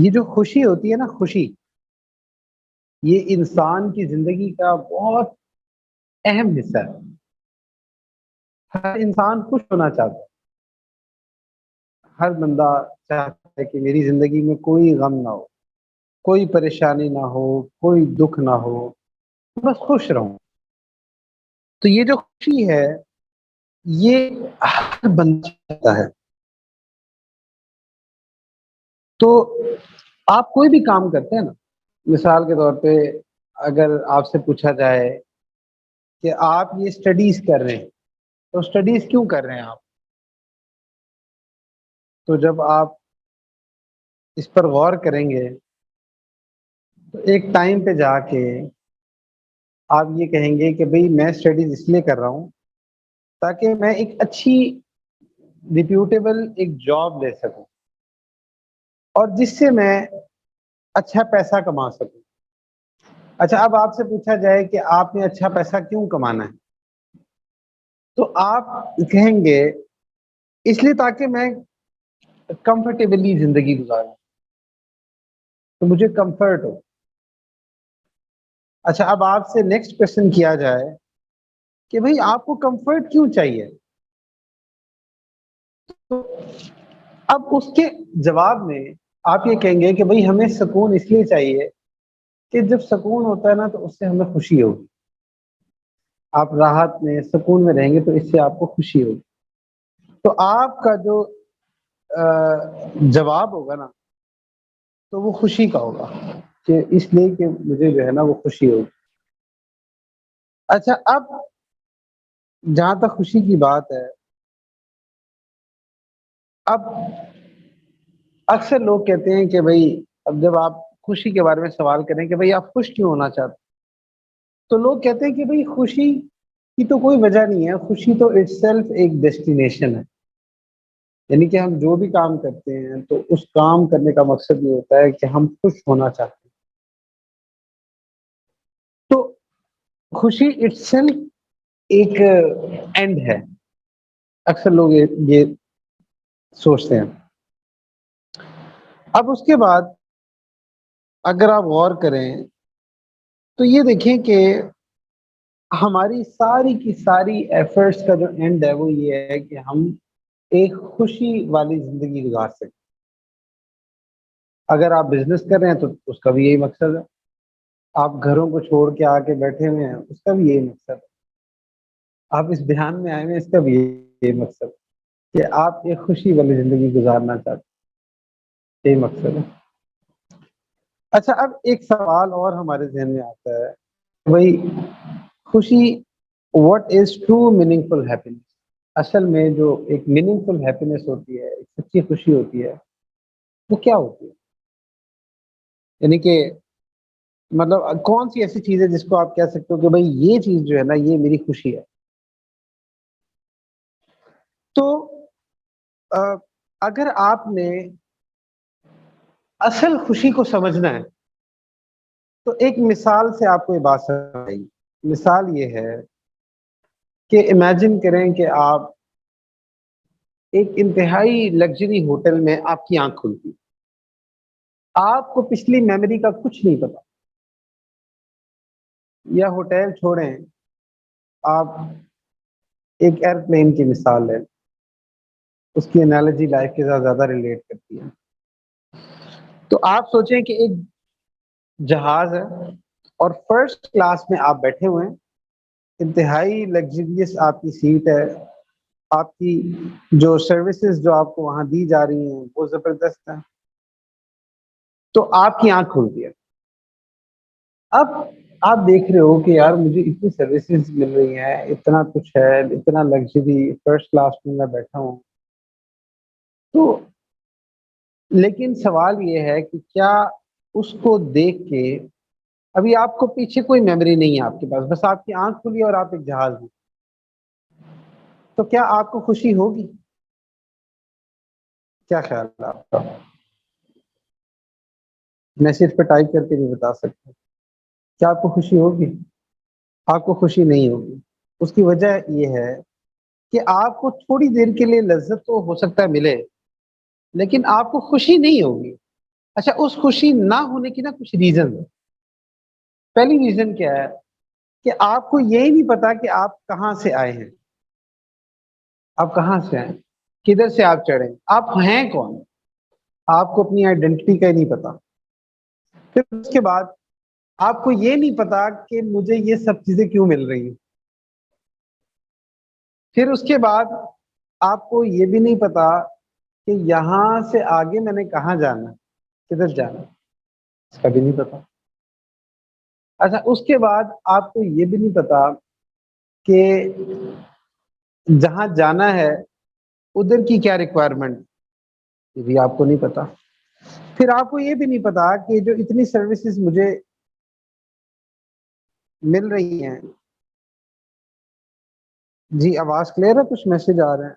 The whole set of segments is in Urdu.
یہ جو خوشی ہوتی ہے نا، خوشی، یہ انسان کی زندگی کا بہت اہم حصہ ہے۔ ہر انسان خوش ہونا چاہتا ہے، ہر بندہ چاہتا ہے کہ میری زندگی میں کوئی غم نہ ہو، کوئی پریشانی نہ ہو، کوئی دکھ نہ ہو، بس خوش رہوں۔ تو یہ جو خوشی ہے، یہ ہر بندہ چاہتا ہے۔ تو آپ کوئی بھی کام کرتے ہیں نا، مثال کے طور پہ اگر آپ سے پوچھا جائے کہ آپ یہ اسٹڈیز کر رہے ہیں، تو اسٹڈیز کیوں کر رہے ہیں آپ؟ تو جب آپ اس پر غور کریں گے تو ایک ٹائم پہ جا کے آپ یہ کہیں گے کہ بھئی میں اسٹڈیز اس لیے کر رہا ہوں تاکہ میں ایک اچھی ریپیوٹیبل ایک جاب لے سکوں، اور جس سے میں اچھا پیسہ کما سکوں۔ اچھا، اب آپ سے پوچھا جائے کہ آپ نے اچھا پیسہ کیوں کمانا ہے، تو آپ کہیں گے اس لیے تاکہ میں کمفرٹیبلی زندگی گزاروں، تو مجھے کمفرٹ ہو۔ اچھا، اب آپ سے نیکسٹ کوشچن کیا جائے کہ بھئی آپ کو کمفرٹ کیوں چاہیے، تو اب اس کے جواب میں آپ یہ کہیں گے کہ بھئی ہمیں سکون اس لیے چاہیے کہ جب سکون ہوتا ہے نا تو اس سے ہمیں خوشی ہوگی۔ آپ راحت میں سکون میں رہیں گے تو اس سے آپ کو خوشی ہوگی۔ تو آپ کا جو جواب ہوگا نا، تو وہ خوشی کا ہوگا، کہ اس لیے کہ مجھے جو ہے نا وہ خوشی ہوگی۔ اچھا، اب جہاں تک خوشی کی بات ہے، اب اکثر لوگ کہتے ہیں کہ بھئی اب جب آپ خوشی کے بارے میں سوال کریں کہ بھئی آپ خوش کیوں ہونا چاہتے ہیں، تو لوگ کہتے ہیں کہ بھئی خوشی کی تو کوئی وجہ نہیں ہے، خوشی تو اٹ سیلف ایک ڈیسٹینیشن ہے۔ یعنی کہ ہم جو بھی کام کرتے ہیں تو اس کام کرنے کا مقصد یہ ہوتا ہے کہ ہم خوش ہونا چاہتے ہیں۔ تو خوشی اٹ سیلف ایک اینڈ ہے، اکثر لوگ یہ سوچتے ہیں۔ اب اس کے بعد اگر آپ غور کریں تو یہ دیکھیں کہ ہماری ساری کی ساری ایفرٹس کا جو اینڈ ہے وہ یہ ہے کہ ہم ایک خوشی والی زندگی گزار سکیں۔ اگر آپ بزنس کر رہے ہیں تو اس کا بھی یہی مقصد ہے، آپ گھروں کو چھوڑ کے آ کے بیٹھے ہوئے ہیں اس کا بھی یہی مقصد ہے، آپ اس دھیان میں آئے ہوئے ہیں اس کا بھی یہی مقصد ہے کہ آپ ایک خوشی والی زندگی گزارنا چاہتے ہیں، یہی مقصد ہے۔ اچھا، اب ایک سوال اور ہمارے ذہن میں آتا ہے، وہی خوشی، what is true meaningful happiness? اصل میں جو ایک میننگ فل ہیپینس ہوتی ہے، ایک سچی خوشی ہوتی ہے، وہ کیا ہوتی ہے؟ یعنی کہ مطلب کون سی ایسی چیز ہے جس کو آپ کہہ سکتے ہو کہ بھائی یہ چیز جو ہے نا یہ میری خوشی ہے؟ تو اگر آپ نے اصل خوشی کو سمجھنا ہے تو ایک مثال سے آپ کو یہ بات سمجھ آئے گی۔ مثال یہ ہے کہ امیجن کریں کہ آپ ایک انتہائی لگژری ہوٹل میں آپ کی آنکھ کھلتی، آپ کو پچھلی میموری کا کچھ نہیں پتا، یا ہوٹل چھوڑیں، آپ ایک ایئرپلین کی مثال لیں، اس کی انالوجی لائف کے ساتھ زیادہ ریلیٹ کرتی ہے۔ تو آپ سوچیں کہ ایک جہاز ہے اور فرسٹ کلاس میں آپ بیٹھے ہوئے ہیں، انتہائی لگژریس آپ کی سیٹ ہے، آپ کی جو سروسز جو آپ کو وہاں دی جا رہی ہیں وہ زبردست ہیں، تو آپ کی آنکھ کھلتی ہے۔ اب آپ دیکھ رہے ہو کہ یار مجھے اتنی سروسز مل رہی ہیں، اتنا کچھ ہے، اتنا لگژری، فرسٹ کلاس میں میں بیٹھا ہوں، تو لیکن سوال یہ ہے کہ کیا اس کو دیکھ کے ابھی آپ کو پیچھے کوئی میموری نہیں ہے آپ کے پاس، بس آپ کی آنکھ کھلی اور آپ ایک جہاز میں، تو کیا آپ کو خوشی ہوگی؟ کیا خیال ہے آپ کا؟ میسج پہ ٹائپ کر کے بھی بتا سکتے ہیں، کیا آپ کو خوشی ہوگی؟ آپ کو خوشی نہیں ہوگی۔ اس کی وجہ یہ ہے کہ آپ کو تھوڑی دیر کے لیے لذت تو ہو سکتا ہے ملے، لیکن آپ کو خوشی نہیں ہوگی۔ اچھا اس خوشی نہ ہونے کی نا کچھ ریزن ہے. پہلی ریزن کیا ہے کہ آپ کو یہی نہیں پتا کہ آپ کہاں سے آئے ہیں. آپ کہاں سے آئے, کدھر سے آپ چڑھے, آپ ہیں کون, آپ کو اپنی آئیڈینٹی کا ہی نہیں پتا. پھر اس کے بعد آپ کو یہ نہیں پتا کہ مجھے یہ سب چیزیں کیوں مل رہی ہیں. پھر اس کے بعد آپ کو یہ بھی نہیں پتا کہ یہاں سے آگے میں نے کہاں جانا, کدھر جانا, اس کا بھی نہیں پتا. اچھا اس کے بعد آپ کو یہ بھی نہیں پتا کہ جہاں جانا ہے ادھر کی کیا ریکوائرمنٹ, یہ بھی آپ کو نہیں پتا. پھر آپ کو یہ بھی نہیں پتا کہ جو اتنی سروسز مجھے مل رہی ہیں. جی آواز کلیئر ہے, کچھ میسج آ رہے ہیں.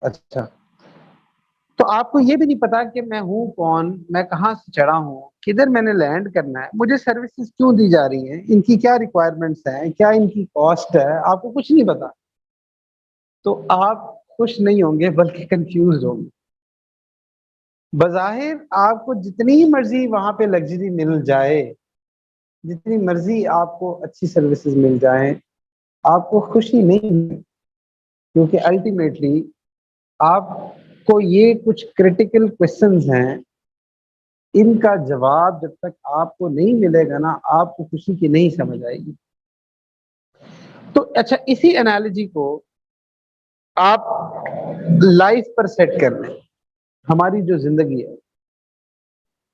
اچھا تو آپ کو یہ بھی نہیں پتا کہ میں ہوں کون, میں کہاں سے چڑھا ہوں, کدھر میں نے لینڈ کرنا ہے, مجھے سروسز کیوں دی جا رہی ہیں, ان کی کیا ریکوائرمنٹس ہیں, کیا ان کی کاسٹ ہے, آپ کو کچھ نہیں پتا. تو آپ خوش نہیں ہوں گے بلکہ کنفیوز ہوں گے. بظاہر آپ کو جتنی مرضی وہاں پہ لگژری مل جائے, جتنی مرضی آپ کو اچھی سروسز مل جائیں, آپ کو خوشی نہیں ہے. کیونکہ الٹیمیٹلی آپ کو یہ کچھ کریٹیکل کوشچنز ہیں, ان کا جواب جب تک آپ کو نہیں ملے گا نا, آپ کو خوشی کی نہیں سمجھ آئے گی. تو اچھا اسی انالوجی کو آپ لائف پر سیٹ کر لیں. ہماری جو زندگی ہے,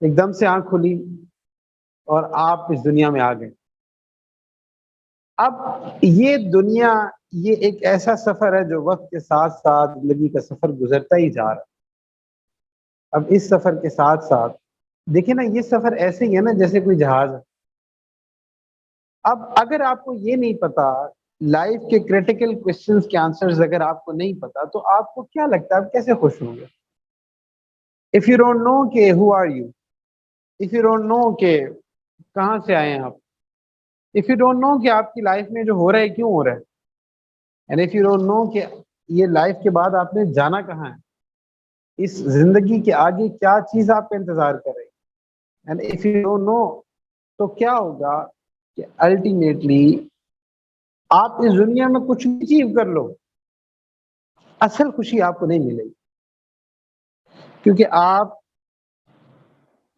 ایک دم سے آنکھ کھلی اور آپ اس دنیا میں آ گئے. اب یہ دنیا, یہ ایک ایسا سفر ہے جو وقت کے ساتھ ساتھ زندگی کا سفر گزرتا ہی جا رہا ہے. اب اس سفر کے ساتھ ساتھ دیکھیں نا, یہ سفر ایسے ہی ہے نا جیسے کوئی جہاز ہے. اب اگر آپ کو یہ نہیں پتا, لائف کے کریٹیکل کوشچنز کے آنسرز اگر آپ کو نہیں پتا, تو آپ کو کیا لگتا ہے آپ کیسے خوش ہوں گے؟ اف یو ڈونٹ نو کہ who are you, if you don't know کہ کہاں سے آئے ہیں آپ, اف یو ڈونٹ نو کہ آپ کی لائف میں جو ہو رہا ہے کیوں ہو رہا ہے, and if you don't know کہ یہ لائف کے بعد آپ نے جانا کہاں ہے, اس زندگی کے آگے کیا چیز آپ کا انتظار کر رہی ہے, and if you don't know, تو کیا ہوگا کہ الٹیمیٹلی آپ اس دنیا میں کچھ بھی اچیو کر لو, اصل خوشی آپ کو نہیں ملے گی. کیونکہ آپ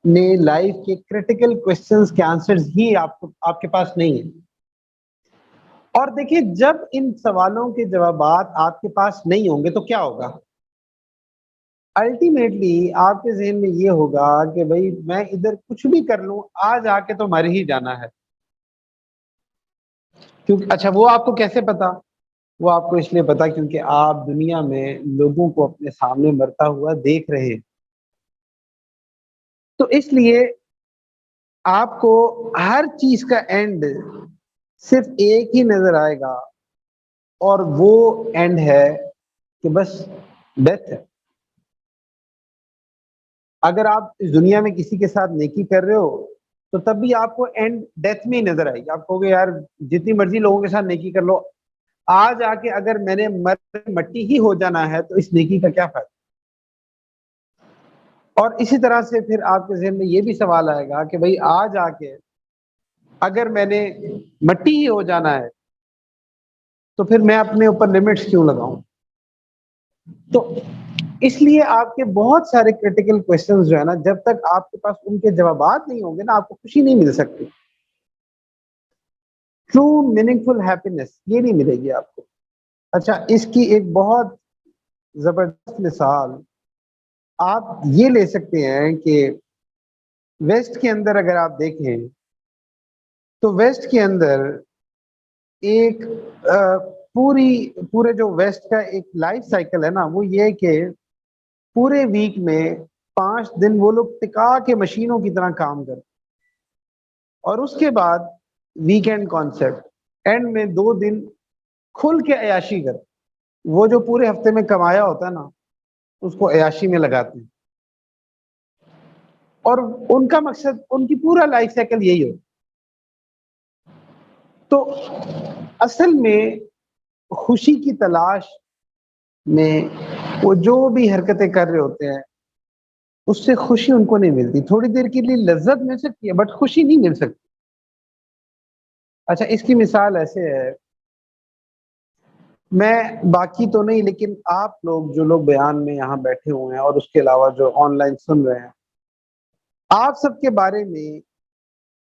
نے لائف کے کریٹیکل کوشچنز کے آنسرز ہی آپ کے پاس نہیں ہیں. اور دیکھیے جب ان سوالوں کے جوابات آپ کے پاس نہیں ہوں گے تو کیا ہوگا, الٹیمیٹلی آپ کے ذہن میں یہ ہوگا کہ بھائی میں ادھر کچھ بھی کر لوں, آج آ کے تو مر ہی جانا ہے. کیونکہ اچھا وہ آپ کو کیسے پتا, وہ آپ کو اس لیے پتا کیونکہ آپ دنیا میں لوگوں کو اپنے سامنے مرتا ہوا دیکھ رہے. تو اس لیے آپ کو ہر چیز کا اینڈ صرف ایک ہی نظر آئے گا, اور وہ اینڈ ہے کہ بس ڈیتھ ہے. اگر آپ اس دنیا میں کسی کے ساتھ نیکی کر رہے ہو تو تب بھی آپ کو اینڈ ڈیتھ میں ہی نظر آئے گی. آپ کہو گے یار جتنی مرضی لوگوں کے ساتھ نیکی کر لو, آج آ کے اگر میں نے مٹی ہی ہو جانا ہے تو اس نیکی کا کیا فائدہ. اور اسی طرح سے پھر آپ کے ذہن میں یہ بھی سوال آئے گا کہ بھائی آج آ کے اگر میں نے مٹی ہی ہو جانا ہے تو پھر میں اپنے اوپر لمٹس کیوں لگاؤں. تو اس لیے آپ کے بہت سارے کریٹیکل کوشچنز جو ہے نا, جب تک آپ کے پاس ان کے جوابات نہیں ہوں گے نا, آپ کو خوشی نہیں مل سکتی. ٹرو میننگ فل ہیپینس یہ نہیں ملے گی آپ کو. اچھا اس کی ایک بہت زبردست مثال آپ یہ لے سکتے ہیں کہ ویسٹ کے اندر اگر آپ دیکھیں تو ویسٹ کے اندر ایک پورے جو ویسٹ کا ایک لائف سائیکل ہے نا, وہ یہ کہ پورے ویک میں 5 دن وہ لوگ ٹکا کے مشینوں کی طرح کام کرتے, اور اس کے بعد ویکینڈ کانسیپٹ, اینڈ میں 2 دن کھل کے عیاشی کرتے. وہ جو پورے ہفتے میں کمایا ہوتا ہے نا, اس کو عیاشی میں لگاتے ہیں. اور ان کا مقصد, ان کی پورا لائف سائیکل یہی ہو. تو اصل میں خوشی کی تلاش میں وہ جو بھی حرکتیں کر رہے ہوتے ہیں اس سے خوشی ان کو نہیں ملتی. تھوڑی دیر کے لیے لذت مل سکتی ہے بٹ خوشی نہیں مل سکتی. اچھا اس کی مثال ایسے ہے, میں باقی تو نہیں لیکن آپ لوگ جو لوگ بیان میں یہاں بیٹھے ہوئے ہیں اور اس کے علاوہ جو آن لائن سن رہے ہیں, آپ سب کے بارے میں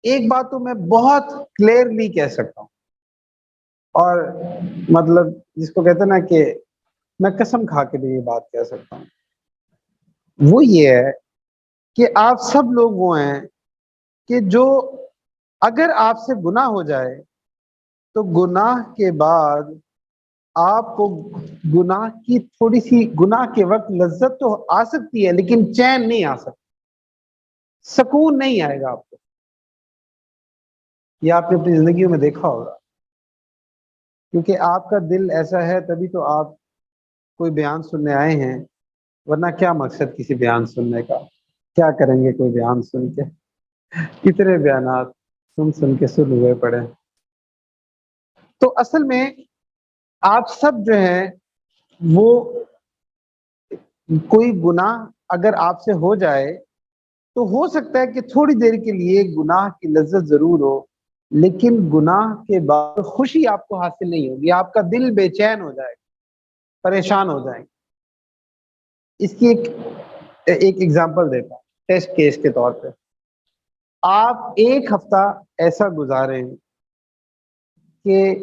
ایک بات تو میں بہت کلیئرلی کہہ سکتا ہوں, اور مطلب جس کو کہتے ہیں نا کہ میں قسم کھا کے بھی یہ بات کہہ سکتا ہوں, وہ یہ ہے کہ آپ سب لوگ وہ ہیں کہ جو اگر آپ سے گناہ ہو جائے تو گناہ کے بعد آپ کو گناہ کی تھوڑی سی گناہ کے وقت لذت تو آ سکتی ہے لیکن چین نہیں آ سکتا, سکون نہیں آئے گا آپ کو. یہ آپ نے اپنی زندگیوں میں دیکھا ہوگا, کیونکہ آپ کا دل ایسا ہے تبھی تو آپ کوئی بیان سننے آئے ہیں, ورنہ کیا مقصد کسی بیان سننے کا, کیا کریں گے کوئی بیان سن کے, کتنے بیانات سن کے سن ہوئے پڑے. تو اصل میں آپ سب جو ہیں وہ کوئی گناہ اگر آپ سے ہو جائے تو ہو سکتا ہے کہ تھوڑی دیر کے لیے گناہ کی لذت ضرور ہو, لیکن گناہ کے بعد خوشی آپ کو حاصل نہیں ہوگی, آپ کا دل بے چین ہو جائے گا, پریشان ہو جائیں گے. اس کی ایک ایگزامپل دیتا ہوں ٹیسٹ کیس کے طور پہ. آپ ایک ہفتہ ایسا گزاریں کہ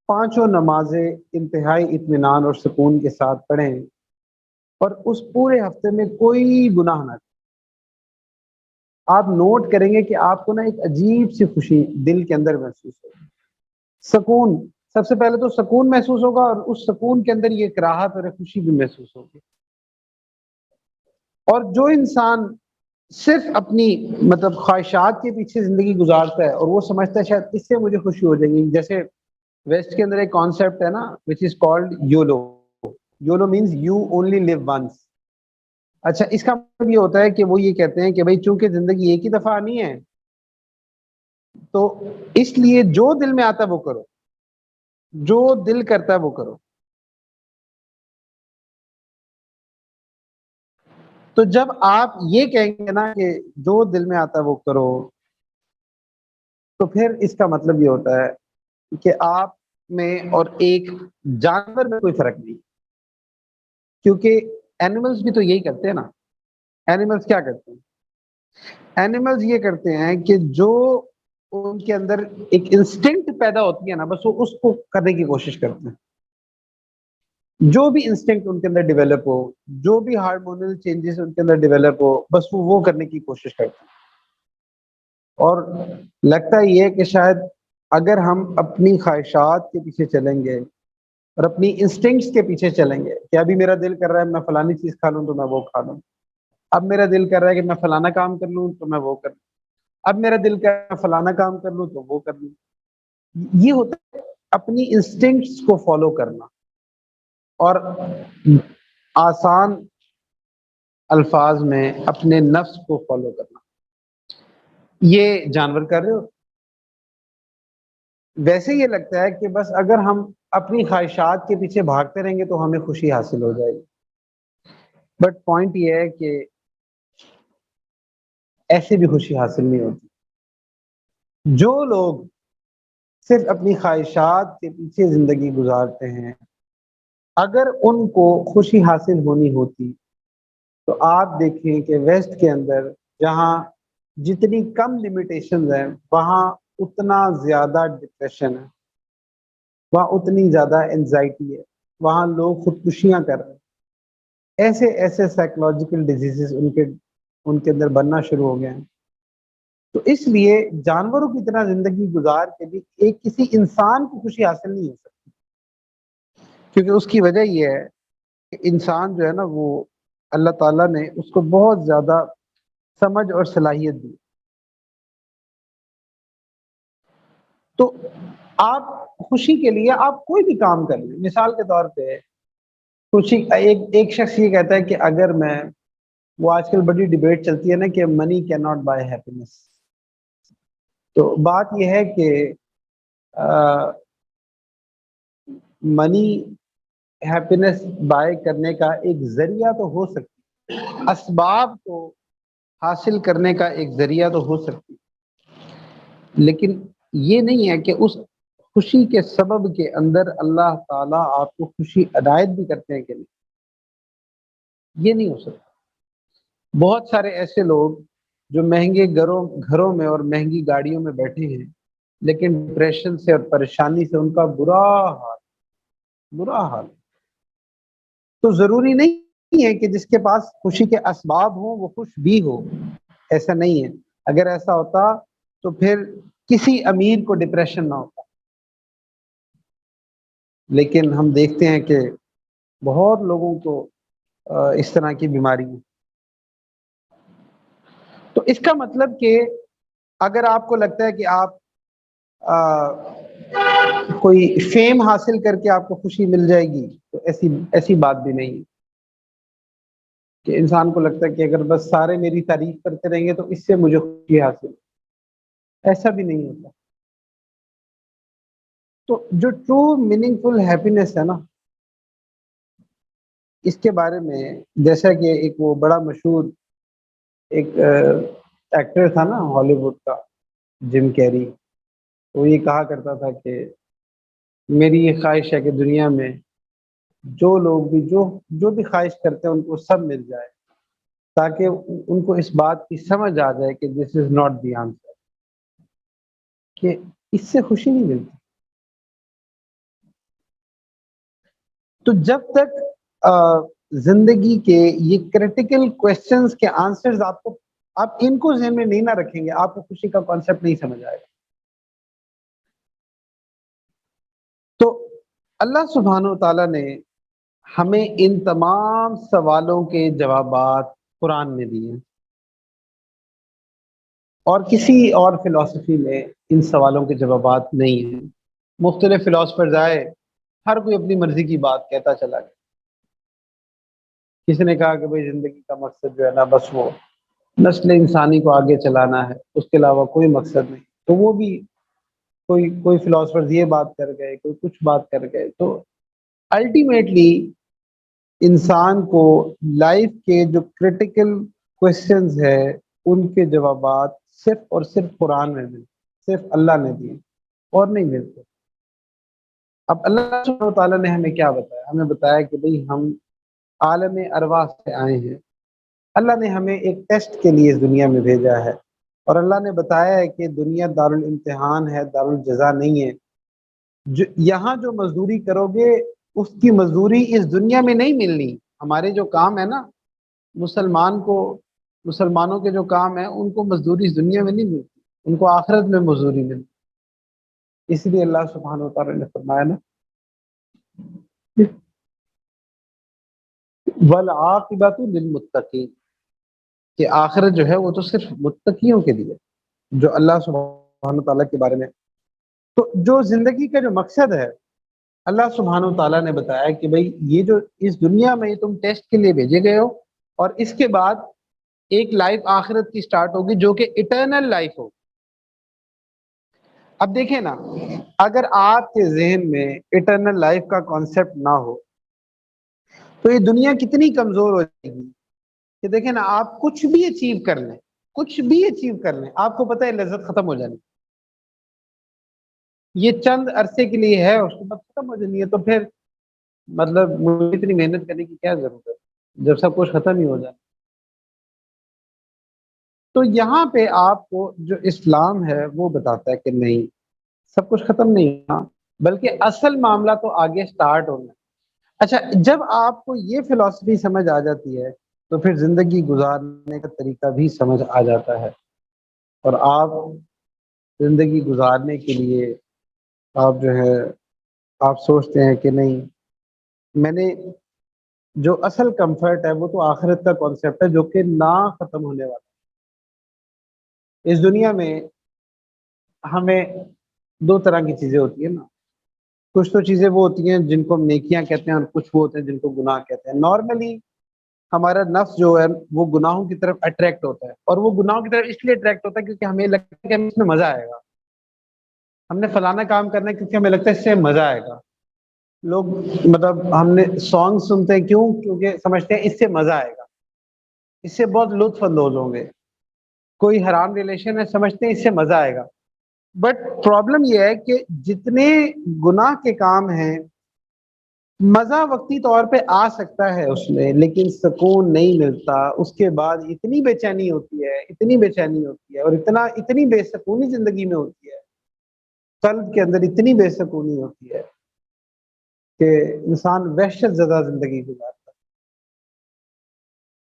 پانچوں نمازیں انتہائی اطمینان اور سکون کے ساتھ پڑھیں اور اس پورے ہفتے میں کوئی گناہ نہ کریں. آپ نوٹ کریں گے کہ آپ کو نا ایک عجیب سی خوشی دل کے اندر محسوس ہوگی, سکون. سب سے پہلے تو سکون محسوس ہوگا اور اس سکون کے اندر یہ ایک راحت اور خوشی بھی محسوس ہوگی. اور جو انسان صرف اپنی مطلب خواہشات کے پیچھے زندگی گزارتا ہے اور وہ سمجھتا ہے شاید اس سے مجھے خوشی ہو جائے گی, جیسے ویسٹ کے اندر ایک کانسیپٹ ہے نا which is called YOLO. YOLO means you only live once. اچھا اس کا مطلب یہ ہوتا ہے کہ وہ یہ کہتے ہیں کہ بھائی چونکہ زندگی ایک ہی دفعہ آنی ہے تو اس لیے جو دل میں آتا ہے وہ کرو, جو دل کرتا ہے وہ کرو. تو جب آپ یہ کہیں گے نا کہ جو دل میں آتا ہے وہ کرو, تو پھر اس کا مطلب یہ ہوتا ہے کہ آپ میں اور ایک جانور میں کوئی فرق نہیں, کیونکہ اینیملز بھی تو یہی کرتے ہیں نا. اینیملز کیا کرتے ہیں, اینیملز یہ کرتے ہیں کہ جو ان کے اندر ایک انسٹنکٹ پیدا ہوتی ہے نا بس وہ اس کو کرنے کی کوشش کرتے ہیں. جو بھی انسٹنکٹ ان کے اندر ڈیولپ ہو, جو بھی ہارمونل چینجز ان کے اندر ڈیولپ ہو, بس وہ کرنے کی کوشش کرتے ہیں. اور لگتا یہ ہے کہ شاید اگر ہم اپنی خواہشات کے پیچھے چلیں گے اور اپنی انسٹنکٹس کے پیچھے چلیں گے کہ ابھی میرا دل کر رہا ہے میں فلانی چیز کھا لوں تو میں وہ کھا لوں, اب میرا دل کر رہا ہے کہ میں فلانا کام کر لوں تو میں وہ کر لوں, اب میرا دل کر رہا ہے فلانا کام کر لوں تو وہ کر لوں. یہ ہوتا ہے اپنی انسٹنکٹس کو فالو کرنا, اور آسان الفاظ میں اپنے نفس کو فالو کرنا. یہ جانور کر رہے ہو. ویسے یہ لگتا ہے کہ بس اگر ہم اپنی خواہشات کے پیچھے بھاگتے رہیں گے تو ہمیں خوشی حاصل ہو جائے گی, بٹ پوائنٹ یہ ہے کہ ایسے بھی خوشی حاصل نہیں ہوتی. جو لوگ صرف اپنی خواہشات کے پیچھے زندگی گزارتے ہیں, اگر ان کو خوشی حاصل ہونی ہوتی تو آپ دیکھیں کہ ویسٹ کے اندر جہاں جتنی کم لمیٹیشنز ہیں وہاں اتنا زیادہ ڈپریشن ہے, وہاں اتنی زیادہ انزائٹی ہے, وہاں لوگ خودکشیاں کر رہے ہیں, ایسے ایسے سائیکولوجیکل ڈیزیزز ان کے اندر بننا شروع ہو گئے ہیں. تو اس لیے جانوروں کی طرح زندگی گزار کے بھی ایک کسی انسان کو خوشی حاصل نہیں ہو سکتی, کیونکہ اس کی وجہ یہ ہے کہ انسان جو ہے نا وہ اللہ تعالیٰ نے اس کو بہت زیادہ سمجھ اور صلاحیت دی. تو آپ خوشی کے لیے آپ کوئی بھی کام کر لیں. مثال کے طور پہ خوشی ایک شخص یہ کہتا ہے کہ اگر میں, وہ آج کل بڑی ڈیبیٹ چلتی ہے نا کہ money can not by happiness. تو بات یہ ہے کہ منی ہیپینس بائی کرنے کا ایک ذریعہ تو ہو سکتی ہے، اسباب کو حاصل کرنے کا ایک ذریعہ تو ہو سکتی ہے، لیکن یہ نہیں ہے کہ اس خوشی کے سبب کے اندر اللہ تعالیٰ آپ کو خوشی عنایت بھی کرتے ہیں کہ نہیں، یہ نہیں ہو سکتا۔ بہت سارے ایسے لوگ جو مہنگے گھروں میں اور مہنگی گاڑیوں میں بیٹھے ہیں، لیکن ڈپریشن سے اور پریشانی سے ان کا برا حال۔ تو ضروری نہیں ہے کہ جس کے پاس خوشی کے اسباب ہوں وہ خوش بھی ہو، ایسا نہیں ہے۔ اگر ایسا ہوتا تو پھر کسی امیر کو ڈپریشن نہ ہوتا، لیکن ہم دیکھتے ہیں کہ بہت لوگوں کو اس طرح کی بیماری ہے۔ تو اس کا مطلب کہ اگر آپ کو لگتا ہے کہ آپ کوئی فیم حاصل کر کے آپ کو خوشی مل جائے گی، تو ایسی بات بھی نہیں کہ انسان کو لگتا ہے کہ اگر بس سارے میری تعریف کرتے رہیں گے تو اس سے مجھے خوشی حاصل، ایسا بھی نہیں ہوتا۔ تو جو ٹرو میننگ فل ہیپینس ہے نا، اس کے بارے میں جیسا کہ ایک وہ بڑا مشہور ایک ایکٹر تھا نا ہالی ووڈ کا، جم کیری، وہ یہ کہا کرتا تھا کہ میری یہ خواہش ہے کہ دنیا میں جو لوگ بھی جو بھی خواہش کرتے ہیں ان کو سب مل جائے، تاکہ ان کو اس بات کی سمجھ آ جائے کہ دس از ناٹ دی آنسر، کہ اس سے خوشی نہیں ملتی۔ تو جب تک زندگی کے یہ کریٹیکل کوشچنز کے آنسرز آپ ان کو ذہن میں نہیں نہ رکھیں گے، آپ کو خوشی کا کانسیپٹ نہیں سمجھ آئے گا۔ تو اللہ سبحانہ و تعالیٰ نے ہمیں ان تمام سوالوں کے جوابات قرآن میں دیے ہیں، اور کسی اور فلسفی میں ان سوالوں کے جوابات نہیں ہیں۔ مختلف فلاسفرز آئے، ہر کوئی اپنی مرضی کی بات کہتا چلا گیا۔ کسی نے کہا کہ بھئی زندگی کا مقصد جو ہے نا بس وہ نسل انسانی کو آگے چلانا ہے، اس کے علاوہ کوئی مقصد نہیں۔ تو وہ بھی کوئی فلاسفرز یہ بات کر گئے، کوئی کچھ بات کر گئے۔ تو الٹیمیٹلی انسان کو لائف کے جو کریٹیکل کوشچنز ہے ان کے جوابات صرف اور صرف قرآن میں ملتے، صرف اللہ نے دیے اور نہیں ملتے۔ اب اللہ سبحانہ و تعالیٰ نے ہمیں کیا بتایا؟ ہمیں بتایا کہ بھئی ہم عالم ارواح سے آئے ہیں، اللہ نے ہمیں ایک ٹیسٹ کے لیے اس دنیا میں بھیجا ہے، اور اللہ نے بتایا ہے کہ دنیا دارالامتحان ہے، دارالجزا نہیں ہے۔ یہاں جو مزدوری کرو گے اس کی مزدوری اس دنیا میں نہیں ملنی۔ ہمارے جو کام ہے نا، مسلمانوں کے جو کام ہیں ان کو مزدوری اس دنیا میں نہیں ملتی، ان کو آخرت میں مزدوری ملتی۔ اس لیے اللہ سبحانہ و تعالیٰ نے فرمایا نا والعاقبۃ للمتقین، کہ آخرت جو ہے وہ تو صرف متقیوں کے لیے، جو اللہ سبحانہ و تعالیٰ کے بارے میں۔ تو جو زندگی کا جو مقصد ہے اللہ سبحانہ و تعالیٰ نے بتایا کہ بھئی یہ جو اس دنیا میں تم ٹیسٹ کے لیے بھیجے گئے ہو، اور اس کے بعد ایک لائف آخرت کی سٹارٹ ہوگی جو کہ ایٹرنل لائف ہو۔ اب دیکھیں نا، اگر آپ کے ذہن میں ایٹرنل لائف کا کانسیپٹ نہ ہو تو یہ دنیا کتنی کمزور ہو جائے گی کہ دیکھیں نا، آپ کچھ بھی اچیو کر لیں آپ کو پتہ ہے لذت ختم ہو جانی، یہ چند عرصے کے لیے ہے، اس کے بعد ختم ہو جانی ہے۔ تو پھر مطلب مجھے اتنی محنت کرنے کی کیا ضرورت ہے جب سب کچھ ختم ہی ہو جائے۔ تو یہاں پہ آپ کو جو اسلام ہے وہ بتاتا ہے کہ نہیں، سب کچھ ختم نہیں ہونا، بلکہ اصل معاملہ تو آگے سٹارٹ ہونا ہے۔ اچھا، جب آپ کو یہ فلسفی سمجھ آ جاتی ہے تو پھر زندگی گزارنے کا طریقہ بھی سمجھ آ جاتا ہے، اور آپ زندگی گزارنے کے لیے آپ جو ہے آپ سوچتے ہیں کہ نہیں، میں نے جو اصل کمفرٹ ہے وہ تو آخرت کا کانسیپٹ ہے جو کہ نہ ختم ہونے والا ہے۔ اس دنیا میں ہمیں دو طرح کی چیزیں ہوتی ہیں نا، کچھ تو چیزیں وہ ہوتی ہیں جن کو ہم نیکیاں کہتے ہیں، اور کچھ وہ ہوتے ہیں جن کو گناہ کہتے ہیں۔ نارملی ہمارا نفس جو ہے وہ گناہوں کی طرف اٹریکٹ ہوتا ہے، اور وہ گناہوں کی طرف اس لیے اٹریکٹ ہوتا ہے کیونکہ ہمیں لگتا ہے کہ ہمیں اس میں مزہ آئے گا، ہم نے فلانا کام کرنا ہے کیونکہ ہمیں لگتا ہے اس سے مزہ آئے گا۔ لوگ مطلب ہم نے سانگ سنتے ہیں کیوں؟ کیونکہ سمجھتے ہیں اس سے مزہ آئے گا، اس سے بہت لطف اندوز ہوں گے. کوئی حرام ریلیشن ہے، سمجھتے ہیں اس سے مزہ آئے گا. بٹ پرابلم یہ ہے کہ جتنے گناہ کے کام ہیں، مزہ وقتی طور پہ آ سکتا ہے اس میں، لیکن سکون نہیں ملتا. اس کے بعد اتنی بے چینی ہوتی ہے، اتنی بے چینی ہوتی ہے، اور اتنی بے سکونی زندگی میں ہوتی ہے، قلب کے اندر اتنی بے سکونی ہوتی ہے کہ انسان وحشت زدہ زندگی گزارتا ہے.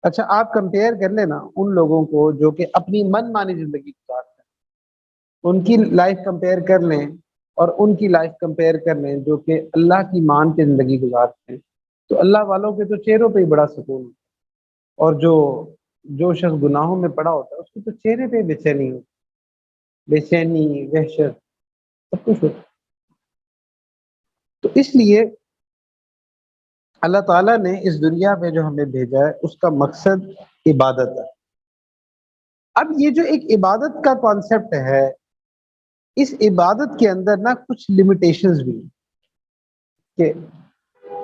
اچھا آپ کمپیئر کر لینا ان لوگوں کو جو کہ اپنی من مانی زندگی گزارتے ہیں، ان کی لائف کمپیئر کر لیں اور ان کی لائف کمپیئر کر لیں جو کہ اللہ کی مان کے زندگی گزارتے ہیں، تو اللہ والوں کے تو چہروں پہ ہی بڑا سکون ہوتا ہے. اور جو شخص گناہوں میں پڑا ہوتا ہے اس کے تو چہرے پہ بے چینی ہوتی ہے، بے چینی، وحشت، سب کچھ ہوتا ہے. تو اس لیے اللہ تعالیٰ نے اس دنیا میں جو ہمیں بھیجا ہے اس کا مقصد عبادت ہے. اب یہ جو ایک عبادت کا کانسیپٹ ہے، اس عبادت کے اندر نا کچھ لمیٹیشنز بھی ہیں کہ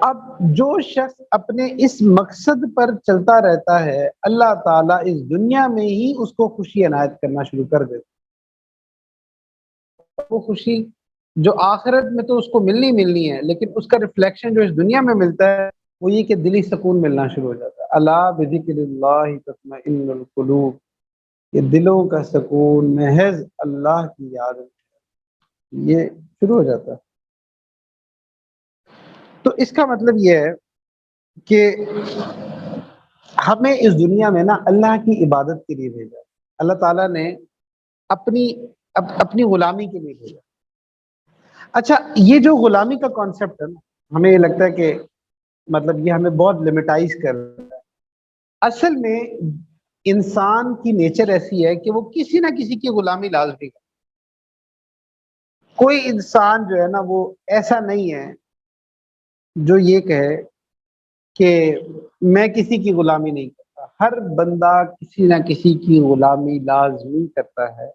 اب جو شخص اپنے اس مقصد پر چلتا رہتا ہے، اللہ تعالیٰ اس دنیا میں ہی اس کو خوشی عنایت کرنا شروع کر دیتا. وہ خوشی جو آخرت میں تو اس کو ملنی ہے، لیکن اس کا ریفلیکشن جو اس دنیا میں ملتا ہے وہ یہ کہ دلی سکون ملنا شروع ہو جاتا ہے. الا بذکر اللہ تطمئن القلوب، یہ دلوں کا سکون محض اللہ کی یاد میں یہ شروع ہو جاتا ہے. تو اس کا مطلب یہ ہے کہ ہمیں اس دنیا میں نا اللہ کی عبادت کے لیے بھیجا. اللہ تعالیٰ نے اپنی اپنی غلامی کے لیے بھیجا. اچھا یہ جو غلامی کا کانسیپٹ ہے نا، ہمیں یہ لگتا ہے کہ مطلب یہ ہمیں بہت لمیٹائز کر رہا ہے. اصل میں انسان کی نیچر ایسی ہے کہ وہ کسی نہ کسی کی غلامی لازمی ہے. کوئی انسان جو ہے نا وہ ایسا نہیں ہے جو یہ کہے کہ میں کسی کی غلامی نہیں کرتا. ہر بندہ کسی نہ کسی کی غلامی لازمی کرتا ہے،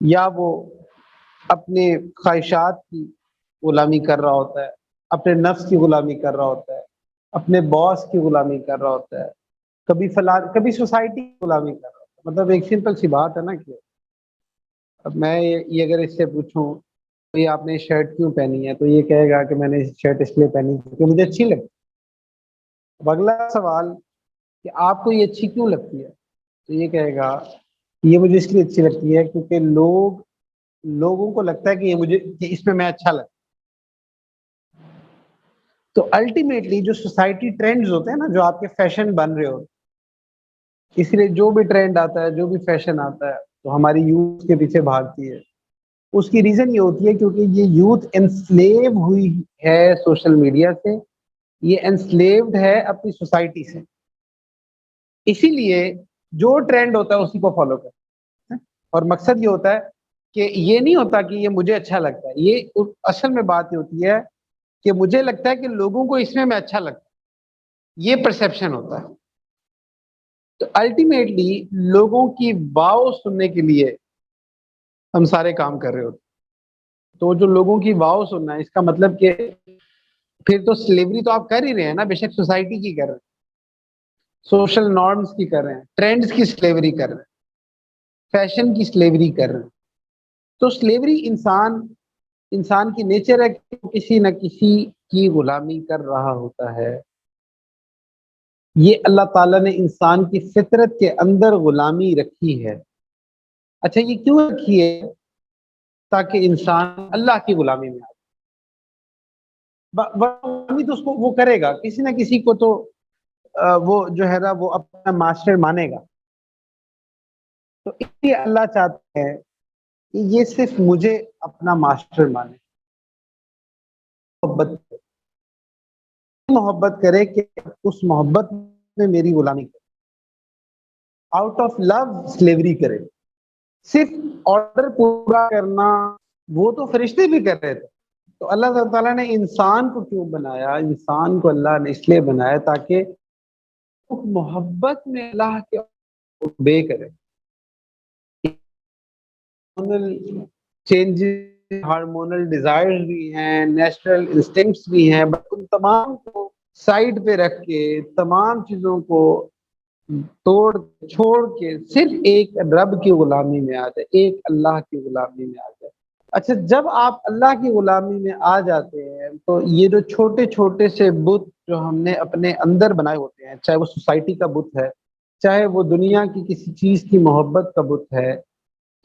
یا وہ اپنے خواہشات کی غلامی کر رہا ہوتا ہے، اپنے نفس کی غلامی کر رہا ہوتا ہے، اپنے باس کی غلامی کر رہا ہوتا ہے، کبھی سوسائٹی کی غلامی کر رہا ہوتا ہے. مطلب ایک سمپل سی بات ہے نا کہ اب میں یہ اگر اس سے پوچھوں یہ آپ نے شرٹ کیوں پہنی ہے، تو یہ کہے گا کہ میں نے شرٹ اس لیے پہنی کیونکہ مجھے اچھی لگتی. اب اگلا سوال کہ آپ کو یہ اچھی کیوں لگتی ہے، تو یہ کہے گا یہ مجھے اس لیے اچھی لگتی ہے کیونکہ لوگوں کو لگتا ہے کہ اس میں میں اچھا لگتا. تو الٹیمیٹلی جو سوسائٹی ٹرینڈز ہوتے ہیں نا، جو آپ کے فیشن بن رہے ہوتے، اس لیے جو بھی ٹرینڈ آتا ہے، جو بھی فیشن آتا ہے تو ہماری یوتھ کے پیچھے بھاگتی ہے. اس کی ریزن یہ ہوتی ہے کیونکہ یہ یوتھ انسلیو ہوئی ہے سوشل میڈیا سے، یہ انسلیوڈ ہے اپنی سوسائٹی سے. اسی لیے جو ٹرینڈ ہوتا ہے اسی کو فالو کرتے ہیں. اور مقصد یہ ہوتا ہے کہ یہ نہیں ہوتا کہ یہ مجھے اچھا لگتا ہے، یہ اصل میں بات یہ ہوتی ہے کہ مجھے لگتا ہے کہ لوگوں کو اس میں اچھا لگتا ہے، یہ پرسیپشن ہوتا ہے. تو الٹیمیٹلی لوگوں کی واو سننے کے لیے ہم سارے کام کر رہے ہوتے. تو جو لوگوں کی واو سننا ہے، اس کا مطلب کہ پھر تو سلیوری تو آپ کر ہی رہے ہیں نا، بے شک سوسائٹی کی کر رہے ہیں، سوشل نارمز کی کر رہے ہیں، ٹرینڈز کی سلیوری کر رہے ہیں، فیشن کی سلیوری کر رہے ہیں. تو سلیوری انسان کی نیچر ہے کہ کسی نہ کسی کی غلامی کر رہا ہوتا ہے. یہ اللہ تعالیٰ نے انسان کی فطرت کے اندر غلامی رکھی ہے. اچھا یہ کیوں رکھی ہے؟ تاکہ انسان اللہ کی غلامی میں آئے. غلامی تو اس کو وہ کرے گا، کسی نہ کسی کو تو وہ جو ہے نا وہ اپنا ماسٹر مانے گا. تو اس لیے اللہ چاہتے ہیں کہ یہ صرف مجھے اپنا ماسٹر مانے، محبت کرے کہ اس محبت میں میری غلامی کرے، آؤٹ آف لو سلیوری کرے. صرف آرڈر پورا کرنا وہ تو فرشتے بھی کر رہے تھے. تو اللہ تعالیٰ نے انسان کو کیوں بنایا؟ انسان کو اللہ نے اس لیے بنایا تاکہ محبت میں اللہ کے obey کرے. چینج ہارمونل ڈیزائرز بھی ہیں، نیچرل انسٹنکٹس بھی ہیں، بٹ ان تمام کو سائڈ پہ رکھ کے، تمام چیزوں کو توڑ چھوڑ کے صرف ایک رب کی غلامی میں آ جائے، ایک اللہ کی غلامی میں آ جائے۔ اچھا، جب آپ اللہ کی غلامی میں آ جاتے ہیں تو یہ جو چھوٹے چھوٹے سے بت جو ہم نے اپنے اندر بنائے ہوتے ہیں، چاہے وہ سوسائٹی کا بت ہے، چاہے وہ دنیا کی کسی چیز کی محبت کا بت ہے،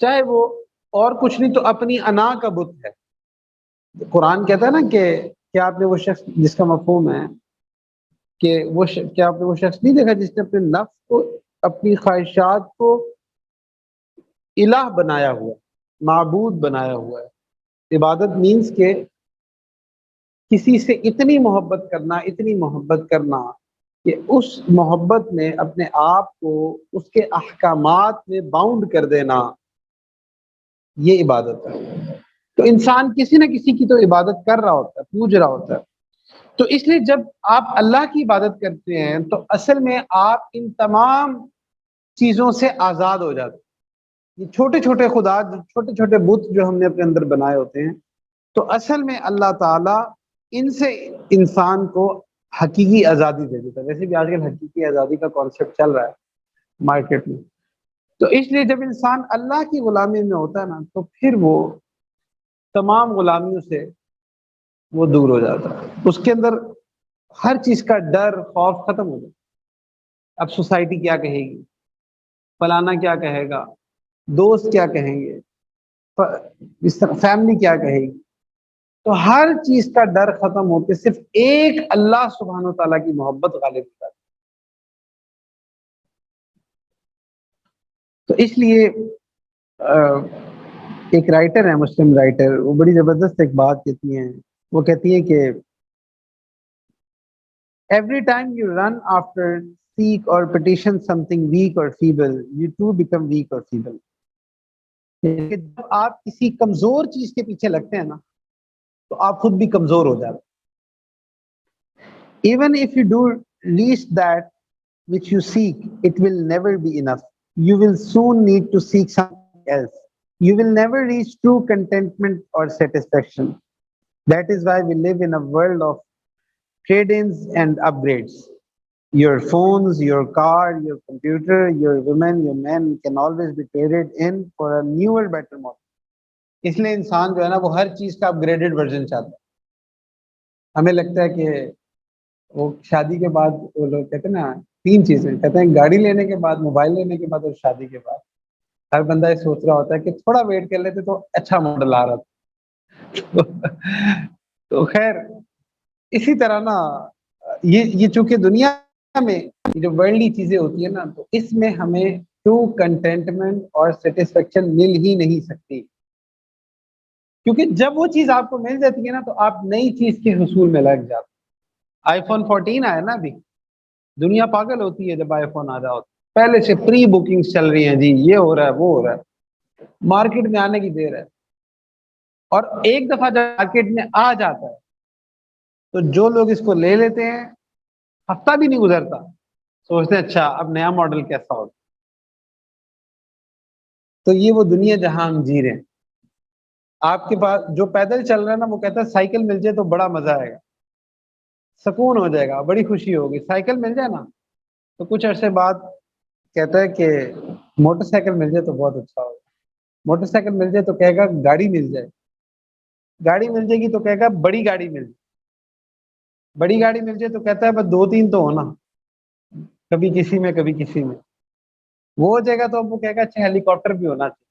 چاہے وہ اور کچھ نہیں تو اپنی انا کا بت ہے۔ قرآن کہتا ہے نا کہ کیا آپ نے وہ شخص جس کا مفہوم ہے کہ کیا آپ نے وہ شخص نہیں دیکھا جس نے اپنے نفس کو، اپنی خواہشات کو الہ بنایا ہوا، معبود بنایا ہوا ہے۔ عبادت مینس کہ کسی سے اتنی محبت کرنا، اتنی محبت کرنا کہ اس محبت میں اپنے آپ کو اس کے احکامات میں باؤنڈ کر دینا، یہ عبادت ہے۔ تو انسان کسی نہ کسی کی تو عبادت کر رہا ہوتا ہے، پوج رہا ہوتا ہے۔ تو اس لیے جب آپ اللہ کی عبادت کرتے ہیں تو اصل میں آپ ان تمام چیزوں سے آزاد ہو جاتے ہیں۔ یہ چھوٹے چھوٹے خدا، چھوٹے چھوٹے بت جو ہم نے اپنے اندر بنائے ہوتے ہیں، تو اصل میں اللہ تعالیٰ ان سے انسان کو حقیقی آزادی دے دیتا ہے۔ ویسے بھی آج کل حقیقی آزادی کا کانسیپٹ چل رہا ہے مارکیٹ میں۔ تو اس لیے جب انسان اللہ کی غلامی میں ہوتا ہے نا تو پھر وہ تمام غلامیوں سے وہ دور ہو جاتا ہے، اس کے اندر ہر چیز کا ڈر، خوف ختم ہو جاتا ہے۔ اب سوسائٹی کیا کہے گی، فلانا کیا کہے گا، دوست کیا کہیں گے، اس طرح فیملی کیا کہے گی، تو ہر چیز کا ڈر ختم ہوتے صرف ایک اللہ سبحانہ و تعالیٰ کی محبت غالب ہو جاتی۔ تو اس لیے ایک رائٹر ہے، مسلم رائٹر، وہ بڑی زبردست ایک بات کہتی ہیں، وہ کہتی ہیں کہ every time you run after, seek or petition something weak or feeble, you too become weak or feeble۔ جب آپ کسی کمزور چیز کے پیچھے لگتے ہیں نا تو آپ خود بھی کمزور ہو جاتے۔ Even if you do reach that which you seek, it will never be enough. You will soon need to seek something else. You will never reach true contentment or satisfaction. That is why we live in a world of trade-ins and upgrades. Your phones, your car, your computer, your women, your men can always be traded in for a newer, better model. اس لیے انسان جو ہے نا وہ ہر چیز کا اپگریڈڈ ورژن چاہتا ہے۔ ہمیں لگتا ہے کہ وہ شادی کے بعد وہ لوگ کہتے ہیں نا تین چیزیں، کہتے ہیں گاڑی لینے کے بعد، موبائل لینے کے بعد اور شادی کے بعد۔ ہر بندہ یہ سوچ رہا ہوتا ہے کہ تھوڑا ویٹ کر لیتے تو اچھا ماڈل آ رہا تھا۔ تو خیر اسی طرح نا یہ چونکہ دنیا میں جو ورلڈلی چیزیں ہوتی ہیں نا تو اس میں ہمیں ٹرو کنٹینٹمنٹ اور سیٹسفیکشن مل ہی نہیں سکتی، کیونکہ جب وہ چیز آپ کو مل جاتی ہے نا تو آپ نئی چیز کے حصول میں لگ جاتے۔ آئی فون 14 آیا نا، ابھی دنیا پاگل ہوتی ہے جب آئی فون آ رہا ہوتا، پہلے سے پری بکنگز چل رہی ہیں، جی یہ ہو رہا ہے وہ ہو رہا ہے، مارکیٹ میں آنے کی دیر ہے۔ اور ایک دفعہ جب مارکیٹ میں آ جاتا ہے تو جو لوگ اس کو لے لیتے ہیں ہفتہ بھی نہیں گزرتا سوچتے ہیں اچھا اب نیا ماڈل کیسا ہوگا۔ تو یہ وہ دنیا جہاں ہم جی رہے ہیں۔ آپ کے پاس جو پیدل چل رہا ہے نا وہ کہتا ہے سائیکل مل جائے تو بڑا مزہ آئے گا، سکون ہو جائے گا، بڑی خوشی ہوگی۔ سائیکل مل جائے نا تو کچھ عرصے بعد کہتا ہے کہ موٹر سائیکل مل جائے تو بہت اچھا ہوگا، موٹر سائیکل مل جائے تو کہے گا گاڑی مل جائے، گاڑی مل جائے گی تو کہے گا بڑی گاڑی مل جائے، بڑی گاڑی مل جائے تو کہتا ہے بس 2-3 تو ہونا، کبھی کسی میں کبھی کسی میں، وہ ہو جائے گا تو اب وہ کہے گا اچھا ہیلی کاپٹر بھی ہونا چاہیے۔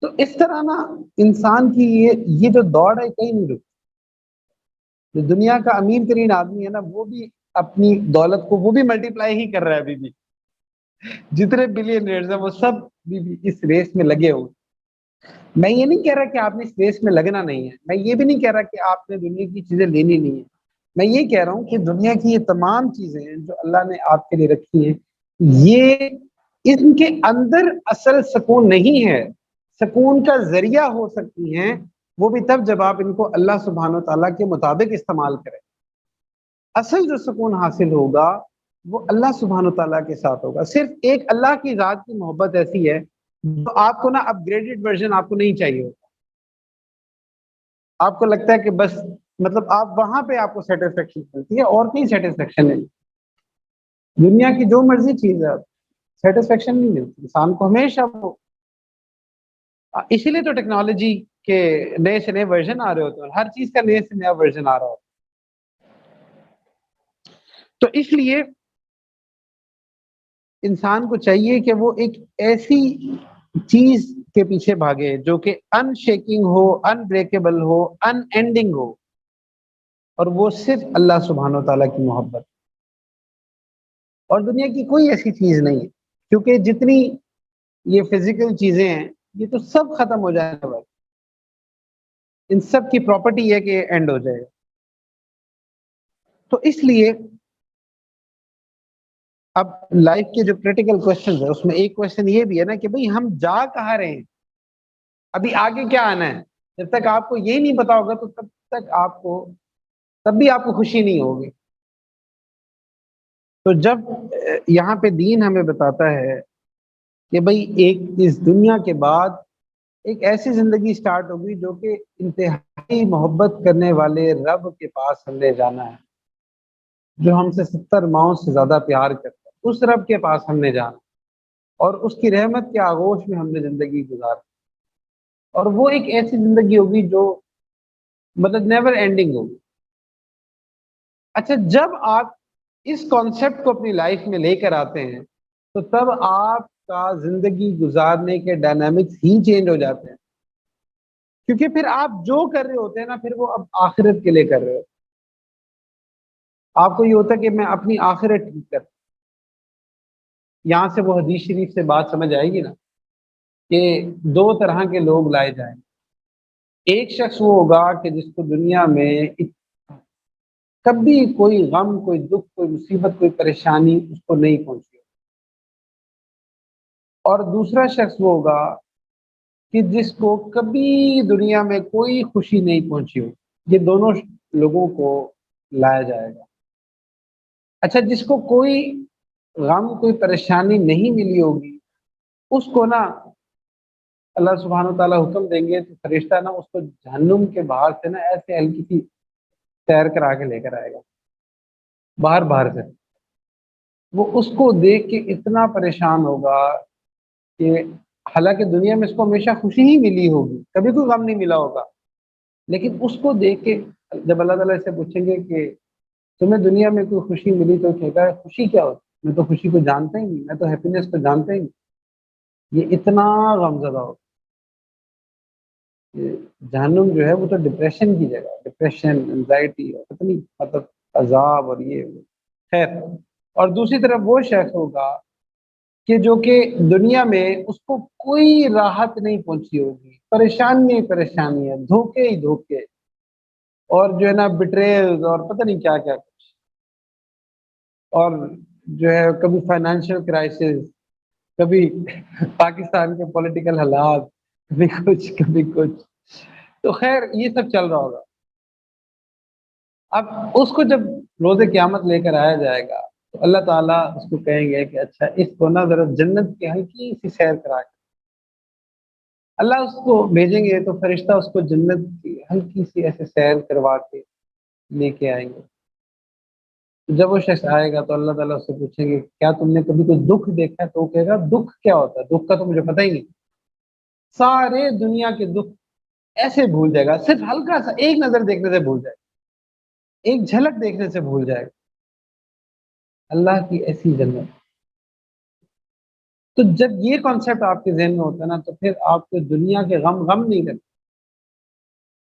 تو اس طرح نا انسان کی یہ جو دوڑ ہے کہیں نہیں رکتی۔ جو دنیا کا امیر ترین آدمی ہے نا وہ بھی اپنی دولت کو وہ بھی ملٹی پلائی ہی کر رہا ہے ابھی بھی، جتنے بلینئرز ہیں وہ سب بھی اس ریس میں لگے ہوئے۔ میں یہ نہیں کہہ رہا کہ آپ نے اس ریس میں لگنا نہیں ہے، میں یہ بھی نہیں کہہ رہا کہ آپ نے دنیا کی چیزیں لینی نہیں ہے، میں یہ کہہ رہا ہوں کہ دنیا کی یہ تمام چیزیں ہیں جو اللہ نے آپ کے لیے رکھی ہیں، یہ ان کے اندر اصل سکون نہیں ہے۔ سکون کا ذریعہ ہو سکتی ہیں وہ بھی تب جب آپ ان کو اللہ سبحانہ وتعالیٰ کے مطابق استعمال کریں۔ اصل جو سکون حاصل ہوگا وہ اللہ سبحانہ وتعالیٰ کے ساتھ ہوگا۔ صرف ایک اللہ کی ذات کی محبت ایسی ہے جو آپ کو نا اپ گریڈڈ ورژن آپ کو نہیں چاہیے ہوتا. آپ کو لگتا ہے کہ بس مطلب آپ وہاں پہ آپ کو سیٹسفیکشن ملتی ہے اور کہیں سیٹسفیکشن نہیں. دنیا کی جو مرضی چیز ہے سیٹسفیکشن نہیں ملتی انسان کو ہمیشہ. وہ اسی لیے تو ٹیکنالوجی کے نئے سے نئے ورژن آ رہے ہوتے ہیں, ہر چیز کا نئے سے نیا ورژن آ رہا ہوتا ہے. تو اس لیے انسان کو چاہیے کہ وہ ایک ایسی چیز کے پیچھے بھاگے جو کہ ان شیکنگ ہو, ان بریکیبل ہو, ان اینڈنگ ہو, اور وہ صرف اللہ سبحانہ و تعالیٰ کی محبت. اور دنیا کی کوئی ایسی چیز نہیں ہے, کیونکہ جتنی یہ فزیکل چیزیں ہیں یہ تو سب ختم ہو جانے والی, ان سب کی پراپرٹی ہے کہ اینڈ ہو جائے گا. تو اس لیے اب لائف کے جو کریٹیکل کوشچنز ہیں اس میں ایک کوشچن یہ بھی ہے نا کہ بھئی ہم جا کہاں رہے ہیں, ابھی آگے کیا آنا ہے. جب تک آپ کو یہ نہیں پتا ہوگا تو تب تک آپ کو تب بھی آپ کو خوشی نہیں ہوگی. تو جب یہاں پہ دین ہمیں بتاتا ہے کہ بھئی ایک اس دنیا کے بعد ایک ایسی زندگی سٹارٹ ہوگی جو کہ انتہائی محبت کرنے والے رب کے پاس ہم نے جانا ہے, جو ہم سے 70 ماؤں سے زیادہ پیار کرتا ہے, اس رب کے پاس ہم نے جانا, اور اس کی رحمت کے آغوش میں ہم نے زندگی گزارنی. اور وہ ایک ایسی زندگی ہوگی جو مطلب نیور اینڈنگ ہوگی. اچھا, جب آپ اس کانسیپٹ کو اپنی لائف میں لے کر آتے ہیں تو تب آپ کا زندگی گزارنے کے ڈائنامکس ہی چینج ہو جاتے ہیں, کیونکہ پھر آپ جو کر رہے ہوتے ہیں نا پھر وہ اب آخرت کے لیے کر رہے ہوتے ہیں. آپ کو یہ ہوتا ہے کہ میں اپنی آخرت ٹھیک کر. یہاں سے وہ حدیث شریف سے بات سمجھ آئے گی نا کہ 2 طرح کے لوگ لائے جائیں. ایک شخص وہ ہوگا کہ جس کو دنیا میں کبھی کوئی غم, کوئی دکھ, کوئی مصیبت, کوئی پریشانی اس کو نہیں پہنچی. اور دوسرا شخص وہ ہوگا کہ جس کو کبھی دنیا میں کوئی خوشی نہیں پہنچی ہو. یہ دونوں لوگوں کو لایا جائے گا. اچھا, جس کو کوئی غم, کوئی پریشانی نہیں ملی ہوگی اس کو نا اللہ سبحانہ و تعالیٰ حکم دیں گے تو فرشتہ نا اس کو جہنم کے باہر سے نا ایسے ہلکی سی سیر کرا کے لے کر آئے گا, باہر سے. وہ اس کو دیکھ کے اتنا پریشان ہوگا کہ حالانکہ دنیا میں اس کو ہمیشہ خوشی ہی ملی ہوگی, کبھی کوئی غم نہیں ملا ہوگا, لیکن اس کو دیکھ کے جب اللہ تعالیٰ سے پوچھیں گے کہ تمہیں دنیا میں کوئی خوشی ملی, تو کہتا ہے خوشی کیا ہوتی, میں تو خوشی کو جانتا ہی نہیں, میں تو ہیپینس کو جانتا ہی نہیں. یہ اتنا غمزدہ ہوگا. جہنم جو ہے وہ تو ڈپریشن کی جگہ, ڈپریشن, انزائٹی, اور اتنی مطلب عذاب اور یہ خیر. اور دوسری طرف وہ شخص ہوگا کہ جو کہ دنیا میں اس کو کوئی راحت نہیں پہنچی ہوگی, پریشانی پریشانی ہے, دھوکے ہی دھوکے, اور جو ہے نا بٹریل اور پتہ نہیں کیا کیا کچھ, اور جو ہے کبھی فائنینشیل کرائسس, کبھی پاکستان کے پولیٹیکل حالات, کبھی کچھ. تو خیر یہ سب چل رہا ہوگا. اب اس کو جب روز قیامت لے کر آیا جائے گا تو اللہ تعالیٰ اس کو کہیں گے کہ اچھا اس کو نا ذرا جنت کی ہلکی سی سیر کرا کے, اللہ اس کو بھیجیں گے تو فرشتہ اس کو جنت کی ہلکی سی ایسے سیر کروا کے لے کے آئیں گے. جب وہ شخص آئے گا تو اللہ تعالیٰ اس سے پوچھیں گے کیا تم نے کبھی کوئی دکھ دیکھا ہے, تو وہ کہے گا دکھ کیا ہوتا ہے, دکھ کا تو مجھے پتہ ہی نہیں. سارے دنیا کے دکھ ایسے بھول جائے گا, صرف ہلکا سا ایک نظر دیکھنے سے بھول جائے گا, ایک جھلک دیکھنے سے بھول جائے گا. اللہ کی ایسی جنت. تو جب یہ کانسیپٹ آپ کے ذہن میں ہوتا ہے نا تو پھر آپ کو دنیا کے غم نہیں لگتے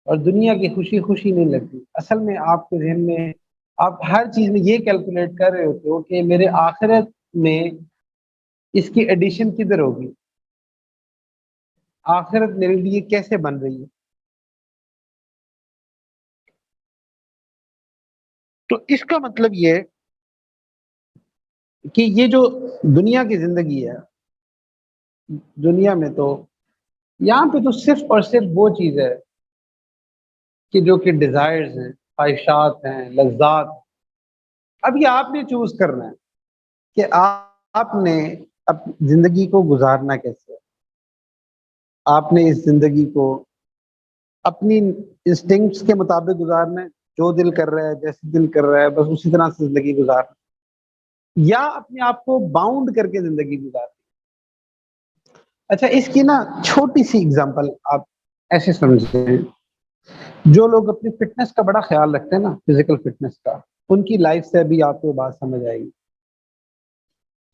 اور دنیا کی خوشی خوشی نہیں لگتی. اصل میں آپ کے ذہن میں آپ ہر چیز میں یہ کیلکولیٹ کر رہے ہوتے ہو کہ میرے آخرت میں اس کی ایڈیشن کدھر ہوگی, آخرت میرے لیے کیسے بن رہی ہے. تو اس کا مطلب یہ کہ یہ جو دنیا کی زندگی ہے, دنیا میں تو یہاں پہ تو صرف اور صرف وہ چیز ہے کہ جو کہ ڈیزائرز ہیں, خواہشات ہیں, لذات. اب یہ آپ نے چوز کرنا ہے کہ آپ نے زندگی کو گزارنا کیسے ہے. آپ نے اس زندگی کو اپنی انسٹنکٹس کے مطابق گزارنا ہے، جو دل کر رہا ہے، جیسے دل کر رہا ہے، بس اسی طرح سے زندگی گزارنا، یا اپنے آپ کو باؤنڈ کر کے زندگی گزارنا۔ اچھا، اس کی نا چھوٹی سی اگزامپل آپ ایسے سمجھیں، جو لوگ اپنی فٹنس کا بڑا خیال رکھتے ہیں نا، فزیکل فٹنس کا، ان کی لائف سے بھی آپ کو بات سمجھ آئے گی۔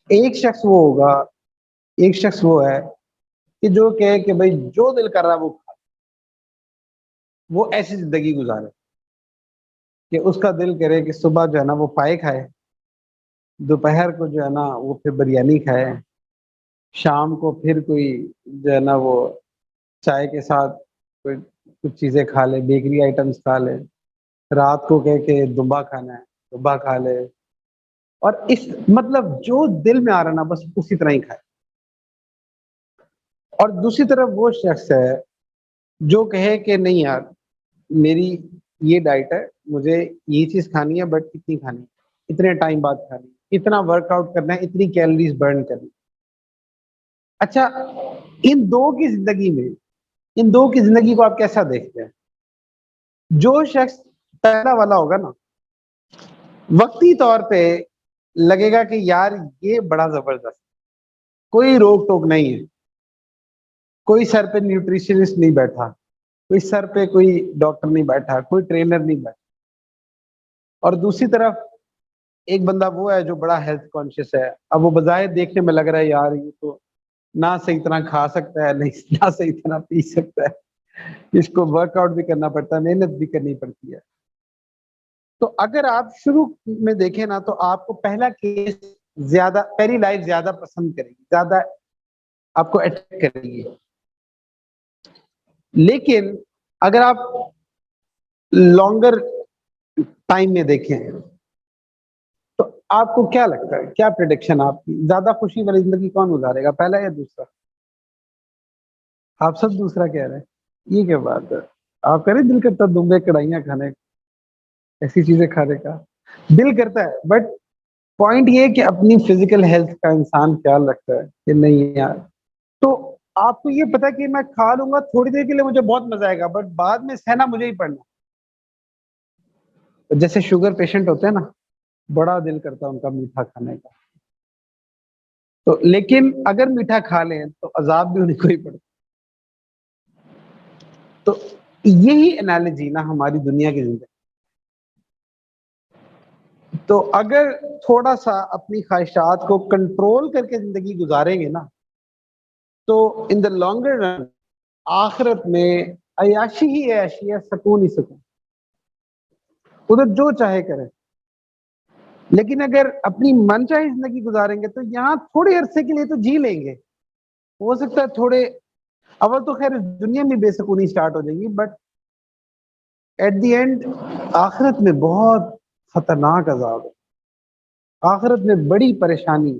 ایک شخص وہ ہوگا، ایک شخص وہ ہے کہ جو کہے کہ بھائی جو دل کر رہا ہے وہ کھا، وہ ایسی زندگی گزارے کہ اس کا دل کرے کہ صبح جو ہے نا وہ پائے کھائے، دوپہر کو جو ہے نا وہ پھر بریانی کھائے، شام کو پھر کوئی جو ہے نا وہ چائے کے ساتھ کوئی کچھ چیزیں کھا لے، بیکری آئٹمس کھا لے، رات کو کہے کہ دمبا کھانا ہے دمبا کھا لے، اور اس مطلب جو دل میں آ رہا نا بس اسی طرح ہی کھائے۔ اور دوسری طرف وہ شخص ہے جو کہے کہ نہیں یار، میری یہ ڈائٹ ہے، مجھے یہ چیز کھانی ہے، بٹ کتنی کھانی ہے، اتنے ٹائم بعد کھانی ہے، اتنا ورک آؤٹ کرنا ہے، اتنی کیلریز برن کرنی۔ اچھا، ان دو کی زندگی میں، ان دو کی زندگی کو آپ کیسا دیکھتے ہیں؟ جو شخص پہلا والا ہوگا نا، وقتی طور پہ لگے گا کہ یار یہ بڑا زبردست، کوئی روک ٹوک نہیں ہے، کوئی سر پہ نیوٹریشنسٹ نہیں بیٹھا، کوئی سر پہ کوئی ڈاکٹر نہیں بیٹھا، کوئی ٹرینر نہیں بیٹھا۔ اور دوسری طرف ایک بندہ وہ ہے جو بڑا ہیلتھ کانشیس ہے، اب وہ بظاہر دیکھنے میں لگ رہا ہے یار یہ تو نہ صحیح طرح کھا سکتا ہے، نہیں نہ صحیح طرح پی سکتا ہے، اس کو ورک آؤٹ بھی کرنا پڑتا ہے، محنت بھی کرنی پڑتی ہے۔ تو اگر آپ شروع میں دیکھیں نا تو آپ کو پہلا کیس زیادہ، پہلی لائف زیادہ پسند کرے گی، زیادہ آپ کو اٹریکٹ کرے گی۔ لیکن اگر آپ لانگر ٹائم میں دیکھیں تو آپ کو کیا لگتا ہے، کیا پریڈکشن آپ کی، زیادہ خوشی والی زندگی کون گزارے گا، پہلا یا دوسرا؟ آپ سب دوسرا کہہ رہے ہیں، یہ کیا بات ہے؟ آپ کہہ رہے دل کرتا دمبے کڑھائیاں کھانے، ایسی چیزیں کھانے کا دل کرتا ہے، بٹ پوائنٹ یہ کہ اپنی فزیکل ہیلتھ کا انسان خیال رکھتا ہے کہ نہیں یار، تو آپ کو یہ پتا کہ میں کھا لوں گا تھوڑی دیر کے لیے، مجھے بہت مزہ آئے گا، بٹ بعد میں سہنا مجھے ہی پڑنا۔ جیسے شوگر پیشنٹ ہوتے ہیں نا، بڑا دل کرتا ہے ان کا میٹھا کھانے کا، تو لیکن اگر میٹھا کھا لیں تو عذاب بھی انہیں کو ہی پڑتا۔ تو یہی انالوجی نا ہماری دنیا کی زندگی، تو اگر تھوڑا سا اپنی خواہشات کو کنٹرول کر کے زندگی گزاریں گے نا، تو ان دا لانگر رن آخرت میں عیاشی ہی عیاشی ہے، سکون ہی سکون، ادھر جو چاہے کریں۔ لیکن اگر اپنی من چاہی زندگی گزاریں گے تو یہاں تھوڑے عرصے کے لیے تو جی لیں گے، ہو سکتا ہے تھوڑے، اول تو خیر دنیا میں بے سکونی سٹارٹ ہو جائے گی، بٹ ایٹ دی اینڈ آخرت میں بہت خطرناک عذاب ہے، آخرت میں بڑی پریشانی۔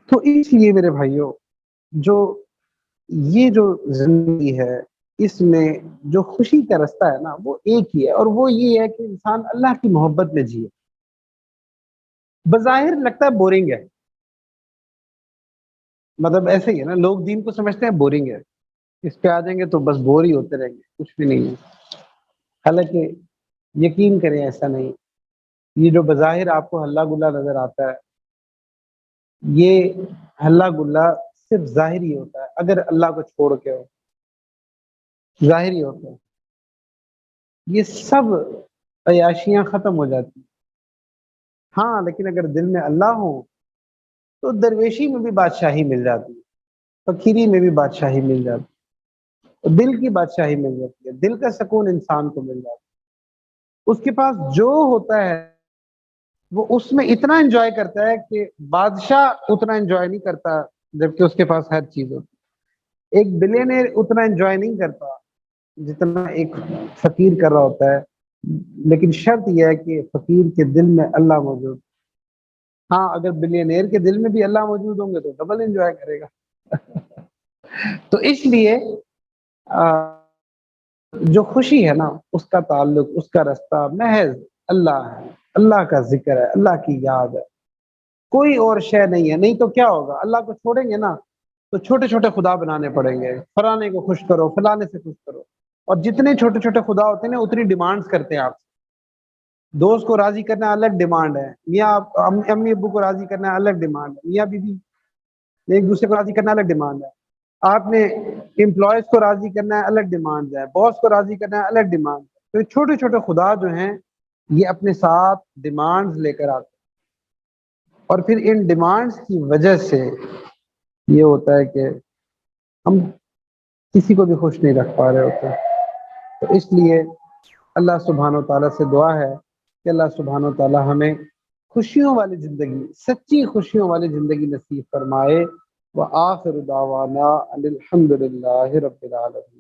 تو اس لیے میرے بھائیوں، جو یہ جو زندگی ہے، اس میں جو خوشی کا رستہ ہے نا وہ ایک ہی ہے، اور وہ یہ ہے کہ انسان اللہ کی محبت میں جیے۔ بظاہر لگتا ہے بورنگ ہے، مطلب ایسے ہی ہے نا، لوگ دین کو سمجھتے ہیں بورنگ ہے، اس پہ آ جائیں گے تو بس بور ہی ہوتے رہیں گے، کچھ بھی نہیں ہے۔ حالانکہ یقین کریں ایسا نہیں، یہ جو بظاہر آپ کو ہلا گلا نظر آتا ہے، یہ ہلا گلا صرف ظاہر ہی ہوتا ہے، اگر اللہ کو چھوڑ کے ہو، ظاہر ہی ہوتا ہے، یہ سب عیاشیاں ختم ہو جاتی ہیں۔ ہاں لیکن اگر دل میں اللہ ہو تو درویشی میں بھی بادشاہی مل جاتی ہے، فقیری میں بھی بادشاہی مل جاتی ہے، دل کی بادشاہی مل جاتی ہے، دل کا سکون انسان کو مل جاتا ہے۔ اس کے پاس جو ہوتا ہے وہ اس میں اتنا انجوائے کرتا ہے کہ بادشاہ اتنا انجوائے نہیں کرتا، جبکہ اس کے پاس ہر چیز ہوتی ہے۔ ایک بلینئر اتنا انجوائے نہیں کرتا جتنا ایک فقیر کر رہا ہوتا ہے، لیکن شرط یہ ہے کہ فقیر کے دل میں اللہ موجود۔ ہاں اگر بلینئر کے دل میں بھی اللہ موجود ہوں گے تو ڈبل انجوائے کرے گا۔ تو اس لیے جو خوشی ہے نا، اس کا تعلق، اس کا رستہ محض اللہ ہے، اللہ کا ذکر ہے، اللہ کی یاد ہے، کوئی اور شے نہیں ہے۔ نہیں تو کیا ہوگا، اللہ کو چھوڑیں گے نا تو چھوٹے چھوٹے خدا بنانے پڑیں گے، فلانے کو خوش کرو، فلانے سے خوش کرو، اور جتنے چھوٹے چھوٹے خدا ہوتے ہیں نا اتنی ڈیمانڈز کرتے ہیں آپ سے۔ دوست کو راضی کرنا الگ ڈیمانڈ ہے، میاں امی ابو کو راضی کرنا الگ ڈیمانڈ ہے، میاں بیوی ایک دوسرے کو راضی کرنا الگ ڈیمانڈ ہے، آپ نے امپلائز کو راضی کرنا ہے الگ ڈیمانڈ ہے، باس کو راضی کرنا ہے الگ ڈیمانڈ ہے۔ تو چھوٹے چھوٹے خدا جو ہیں یہ اپنے ساتھ ڈیمانڈز لے کر آتے ہیں، اور پھر ان ڈیمانڈز کی وجہ سے یہ ہوتا ہے کہ ہم کسی کو بھی خوش نہیں رکھ پا رہے ہوتے۔ تو اس لیے اللہ سبحانہ و تعالیٰ سے دعا ہے کہ اللہ سبحانہ و تعالیٰ ہمیں خوشیوں والی زندگی، سچی خوشیوں والی زندگی نصیب فرمائے۔ وآخر دعوانا ان الحمد للہ رب العالمین۔